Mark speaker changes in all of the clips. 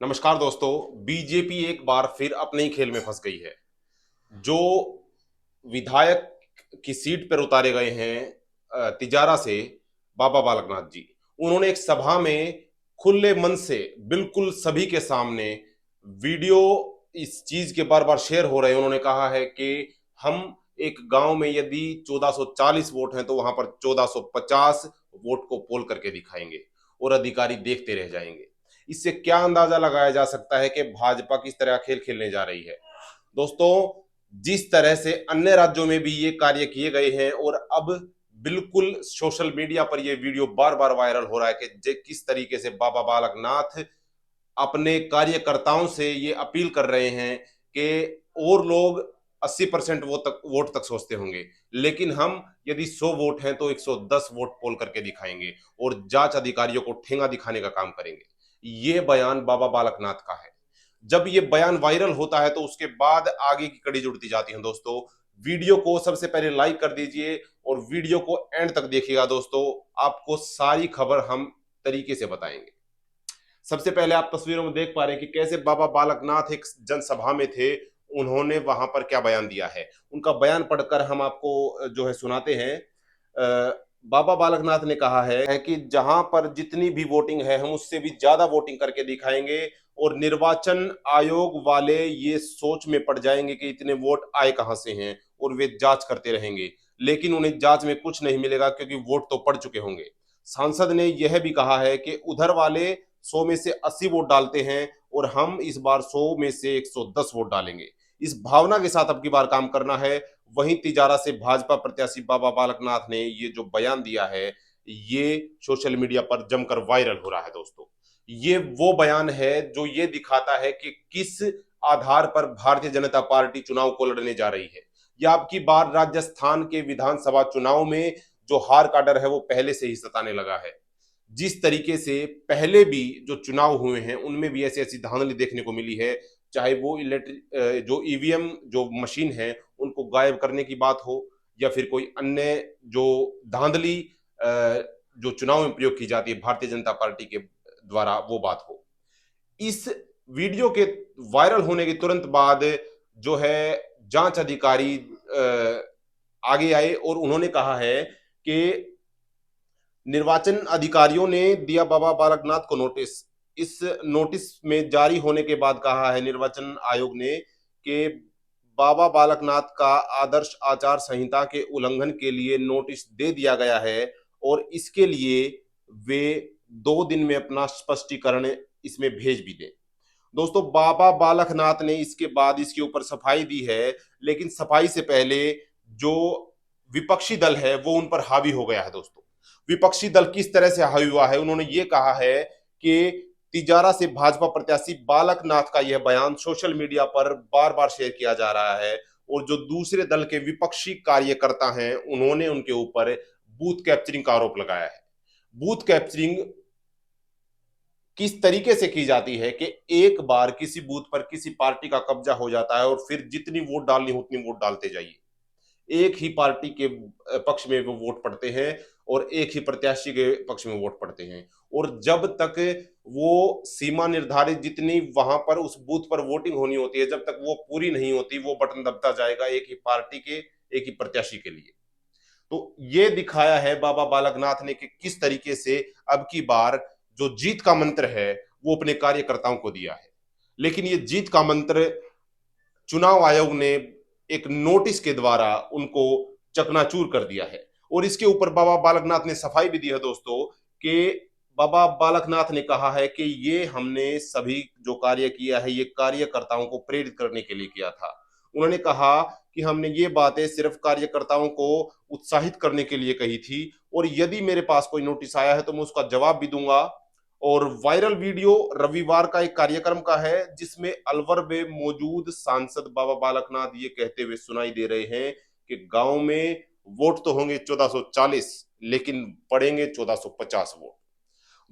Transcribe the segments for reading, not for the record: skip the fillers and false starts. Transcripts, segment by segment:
Speaker 1: नमस्कार दोस्तों। बीजेपी एक बार फिर अपने ही खेल में फंस गई है। जो विधायक की सीट पर उतारे गए हैं तिजारा से, बाबा बालकनाथ जी, उन्होंने एक सभा में खुले मन से बिल्कुल सभी के सामने वीडियो इस चीज के बार बार शेयर हो रहे हैं। उन्होंने कहा है कि हम एक गांव में यदि 1440 वोट हैं तो वहां पर 1450 वोट को पोल करके दिखाएंगे और अधिकारी देखते रह जाएंगे। इससे क्या अंदाजा लगाया जा सकता है कि भाजपा किस तरह खेल खेलने जा रही है। दोस्तों, जिस तरह से अन्य राज्यों में भी ये कार्य किए गए हैं और अब बिल्कुल सोशल मीडिया पर ये वीडियो बार बार वायरल हो रहा है कि किस तरीके से बाबा बालकनाथ अपने कार्यकर्ताओं से ये अपील कर रहे हैं कि और लोग 80% वोट तक सोचते होंगे, लेकिन हम यदि 100 वोट हैं तो 110 वोट पोल करके दिखाएंगे और जांच अधिकारियों को ठेंगा दिखाने का काम करेंगे। ये बयान बाबा बालकनाथ का है। जब ये बयान वायरल होता है तो उसके बाद आगे की कड़ी जुड़ती जाती है। दोस्तों, वीडियो को सबसे पहले लाइक कर दीजिए और वीडियो को एंड तक देखिएगा। दोस्तों, आपको सारी खबर हम तरीके से बताएंगे। सबसे पहले आप तस्वीरों में देख पा रहे हैं कि कैसे बाबा बालकनाथ एक जनसभा में थे। उन्होंने वहां पर क्या बयान दिया है, उनका बयान पढ़कर हम आपको जो है सुनाते हैं। बाबा बालकनाथ ने कहा है कि जहां पर जितनी भी वोटिंग है हम उससे भी ज्यादा वोटिंग करके दिखाएंगे और निर्वाचन आयोग वाले ये सोच में पड़ जाएंगे कि इतने वोट आए कहां से हैं और वे जांच करते रहेंगे, लेकिन उन्हें जांच में कुछ नहीं मिलेगा क्योंकि वोट तो पड़ चुके होंगे। सांसद ने यह भी कहा है कि उधर वाले 100 में से 80 वोट डालते हैं और हम इस बार 100 में से 110 वोट डालेंगे। इस भावना के साथ अब की बार काम करना है। वहीं तिजारा से भाजपा प्रत्याशी बाबा बालकनाथ ने ये जो बयान दिया है, ये सोशल मीडिया पर जमकर वायरल हो रहा है। दोस्तों, ये वो बयान है जो ये दिखाता है कि किस आधार पर भारतीय जनता पार्टी चुनाव को लड़ने जा रही है। या अब की बार राजस्थान के विधानसभा चुनाव में जो हार का डर है वो पहले से ही सताने लगा है। जिस तरीके से पहले भी जो चुनाव हुए हैं उनमें भी ऐसी ऐसी धांधली देखने को मिली है, चाहे वो इलेक्ट्रिक जो ईवीएम जो मशीन है उनको गायब करने की बात हो या फिर कोई अन्य जो धांधली जो चुनाव में प्रयोग की जाती है भारतीय जनता पार्टी के द्वारा, वो बात हो। इस वीडियो के वायरल होने के तुरंत बाद जो है जांच अधिकारी आगे आए और उन्होंने कहा है कि निर्वाचन अधिकारियों ने दिया बाबा बालकनाथ को नोटिस। इस नोटिस में जारी होने के बाद कहा है निर्वाचन आयोग ने कि बाबा बालकनाथ का आदर्श आचार संहिता के उल्लंघन के लिए नोटिस दे दिया गया है और इसके लिए वे 2 दिन में अपना स्पष्टीकरण इसमें भेज भी दें। दोस्तों, बाबा बालकनाथ ने इसके बाद इसके ऊपर सफाई दी है, लेकिन सफाई से पहले जो विपक्षी दल है वो उन पर हावी हो गया है। दोस्तों, विपक्षी दल किस तरह से हावी हुआ है, उन्होंने ये कहा है कि तिजारा से भाजपा प्रत्याशी बालकनाथ का यह बयान सोशल मीडिया पर बार बार शेयर किया जा रहा है और जो दूसरे दल के विपक्षी कार्यकर्ता हैं उन्होंने उनके ऊपर बूथ कैप्चरिंग का आरोप लगाया है। बूथ कैप्चरिंग किस तरीके से की जाती है कि एक बार किसी बूथ पर किसी पार्टी का कब्जा हो जाता है और फिर जितनी वोट डालनी हो उतनी वोट डालते जाइए। एक ही पार्टी के पक्ष में वो वोट पड़ते हैं और एक ही प्रत्याशी के पक्ष में वोट पड़ते हैं और जब तक वो सीमा निर्धारित जितनी वहां पर उस बूथ पर वोटिंग होनी होती है, जब तक वो पूरी नहीं होती वो बटन दबता जाएगा एक ही पार्टी के एक ही प्रत्याशी के लिए। तो ये दिखाया है बाबा बालकनाथ ने कि किस तरीके से अब की बार जो जीत का मंत्र है वो अपने कार्यकर्ताओं को दिया है। लेकिन ये जीत का मंत्र चुनाव आयोग ने एक नोटिस के द्वारा उनको चकनाचूर कर दिया है और इसके ऊपर बाबा बालकनाथ ने सफाई भी दी है। दोस्तों, कि बाबा बालकनाथ ने कहा है कि ये हमने सभी जो कार्य किया है ये कार्यकर्ताओं को प्रेरित करने के लिए किया था। उन्होंने कहा कि हमने ये बातें सिर्फ कार्यकर्ताओं को उत्साहित करने के लिए कही थी और यदि मेरे पास कोई नोटिस आया है तो मैं उसका जवाब भी दूंगा। और वायरल वीडियो रविवार का एक कार्यक्रम का है जिसमें अलवर में मौजूद सांसद बाबा बालकनाथ ये कहते हुए सुनाई दे रहे हैं कि गांव में वोट तो होंगे 1440 लेकिन पड़ेंगे 1450 वोट।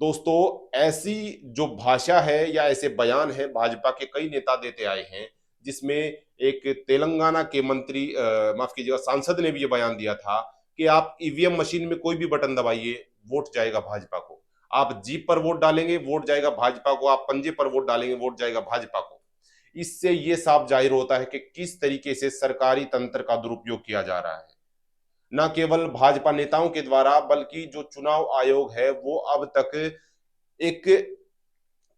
Speaker 1: दोस्तों, ऐसी जो भाषा है या ऐसे बयान है भाजपा के कई नेता देते आए हैं, जिसमें एक तेलंगाना के मंत्री माफ कीजिएगा सांसद ने भी ये बयान दिया था कि आप ईवीएम मशीन में कोई भी बटन दबाइए वोट जाएगा भाजपा को। आप जीप पर वोट डालेंगे, वोट जाएगा भाजपा को, आप पंजे पर वोट डालेंगे, वोट जाएगा भाजपा को। इससे यह साफ जाहिर होता है कि किस तरीके से सरकारी तंत्र का दुरुपयोग किया जा रहा है, न केवल भाजपा नेताओं के द्वारा, बल्कि जो चुनाव आयोग है वो अब तक एक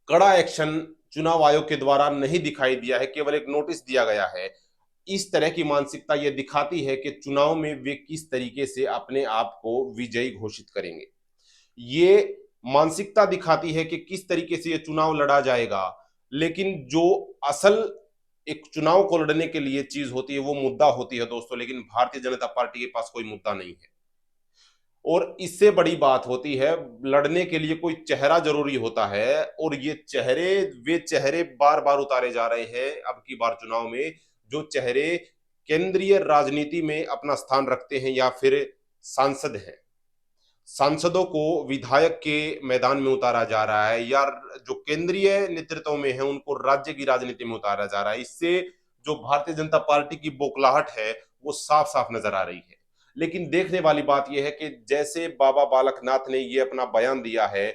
Speaker 1: कड़ा एक्शन चुनाव आयोग के द्वारा नहीं दिखाई दिया है, केवल एक नोटिस दिया गया है। इस तरह की मानसिकता यह दिखाती है कि चुनाव में वे किस तरीके से अपने आप को विजयी घोषित करेंगे। ये मानसिकता दिखाती है कि किस तरीके से ये चुनाव लड़ा जाएगा, लेकिन जो असल एक चुनाव को लड़ने के लिए चीज होती है वो मुद्दा होती है दोस्तों। लेकिन भारतीय जनता पार्टी के पास कोई मुद्दा नहीं है, और इससे बड़ी बात होती है लड़ने के लिए कोई चेहरा जरूरी होता है, और वे चेहरे बार बार उतारे जा रहे हैं अब की बार चुनाव में, जो चेहरे केंद्रीय राजनीति में अपना स्थान रखते हैं या फिर सांसद हैं। सांसदों को विधायक के मैदान में उतारा जा रहा है, या जो केंद्रीय नेतृत्व में है उनको राज्य की राजनीति में उतारा जा रहा है। इससे जो भारतीय जनता पार्टी की बौखलाहट है वो साफ साफ नजर आ रही है। लेकिन देखने वाली बात यह है कि जैसे बाबा बालकनाथ ने ये अपना बयान दिया है,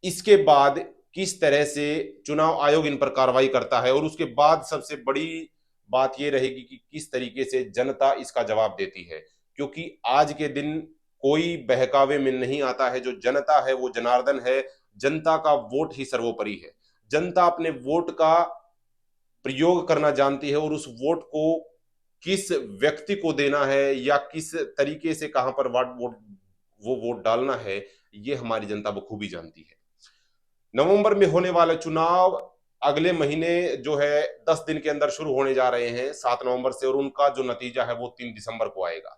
Speaker 1: इसके बाद किस तरह से चुनाव आयोग इन पर कार्रवाई करता है, और उसके बाद सबसे बड़ी बात यह रहेगी कि किस तरीके से जनता इसका जवाब देती है। क्योंकि आज के दिन कोई बहकावे में नहीं आता है, जो जनता है वो जनार्दन है, जनता का वोट ही सर्वोपरि है। जनता अपने वोट का प्रयोग करना जानती है, और उस वोट को किस व्यक्ति को देना है या किस तरीके से कहां पर वो वोट डालना है, ये हमारी जनता बखूबी जानती है। नवंबर में होने वाले चुनाव अगले महीने जो है 10 दिन के अंदर शुरू होने जा रहे हैं, 7 नवंबर से, और उनका जो नतीजा है वो 3 दिसंबर को आएगा।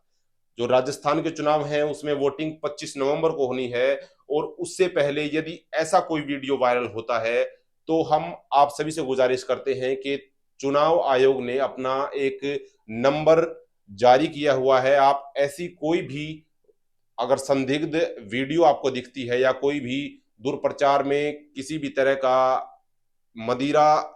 Speaker 1: जो राजस्थान के चुनाव हैं उसमें वोटिंग 25 नवंबर को होनी है, और उससे पहले यदि ऐसा कोई वीडियो वायरल होता है तो हम आप सभी से गुजारिश करते हैं कि चुनाव आयोग ने अपना एक नंबर जारी किया हुआ है। आप ऐसी कोई भी अगर संदिग्ध वीडियो आपको दिखती है, या कोई भी दुर्प्रचार में किसी भी तरह का मदिरा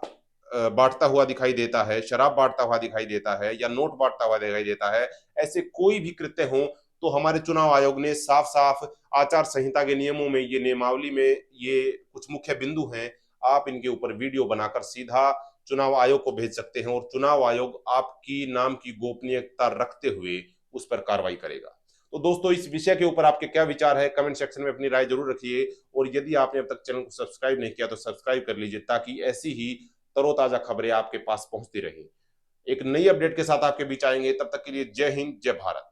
Speaker 1: बांटता हुआ दिखाई देता है, शराब बांटता हुआ दिखाई देता है, या नोट बांटता हुआ दिखाई देता है, ऐसे कोई भी कृत्य हो, तो हमारे चुनाव आयोग ने साफ साफ आचार संहिता के नियमों में, ये नियमावली में ये कुछ मुख्य बिंदु हैं, आप इनके ऊपर वीडियो बनाकर सीधा चुनाव आयोग को भेज सकते हैं, और चुनाव आयोग आपकी नाम की गोपनीयता रखते हुए उस पर कार्रवाई करेगा। तो दोस्तों, इस विषय के ऊपर आपके क्या विचार है, कमेंट सेक्शन में अपनी राय जरूर रखिए, और यदि आपने अब तक चैनल को सब्सक्राइब नहीं किया तो सब्सक्राइब कर लीजिए, ताकि ऐसी ही तरोताजा खबरें आपके पास पहुंचती रहे। एक नई अपडेट के साथ आपके बीच आएंगे, तब तक के लिए जय हिंद, जय भारत।